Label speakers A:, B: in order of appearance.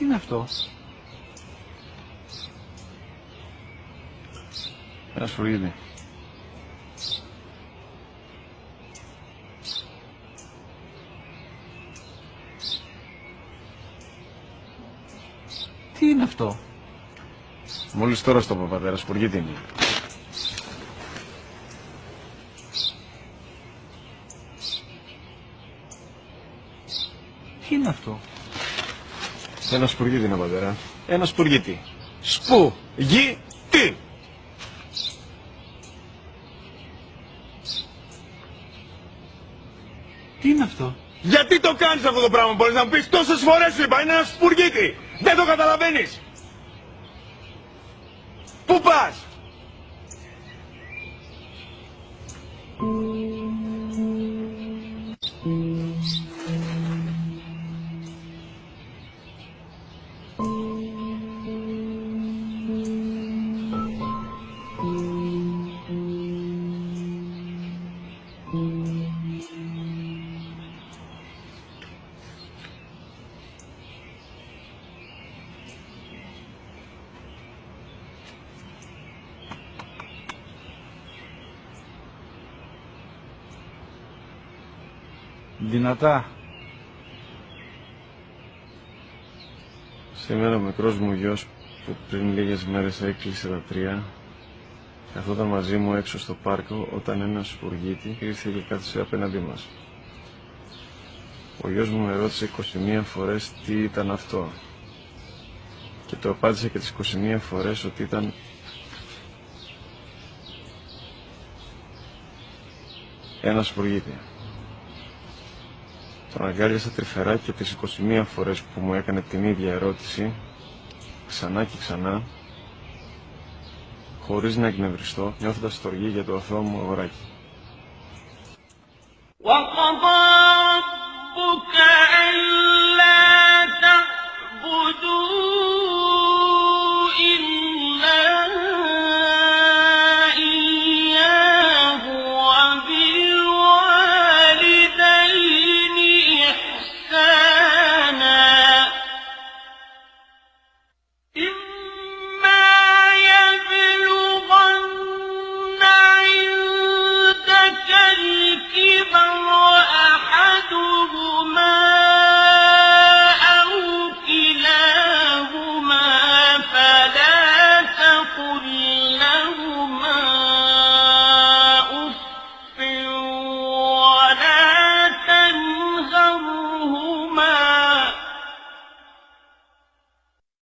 A: Τι είναι αυτό?
B: Ένα σφουργίτη.
A: Τι είναι αυτό?
B: Μόλις τώρα στο πατέρα, σφουργίτη είναι.
A: Τι είναι αυτό?
B: Ένα σπουργίτη είναι, πατέρα. Ένα σπουργίτη. Σπου-γι-τι.
A: Τι είναι αυτό?
B: Γιατί το κάνεις αυτό το πράγμα, μπορείς να μου πεις? Τόσες φορές σου είπα, είναι ένα σπουργίτη. Δεν το καταλαβαίνεις. Πού πας?
A: Δυνατά.
B: Σήμερα ο μικρός μου γιος που πριν λίγες μέρες έκλεισε τα 3 καθόταν μαζί μου έξω στο πάρκο όταν ένα σπουργίτη ήρθε και κάθισε απέναντί μας. Ο γιος μου με ρώτησε 21 φορές τι ήταν αυτό και το απάντησε και τις 21 φορές ότι ήταν ένα σπουργίτη. Τον αγκάλιασα τρυφερά και τις 21 φορές που μου έκανε την ίδια ερώτηση, ξανά και ξανά, χωρίς να εκνευριστώ, νιώθοντας στοργή για το αθώο μου αγοράκι.
C: وَقَضَىٰ رَبُّكَ أَلَّا تَعْبُدُوا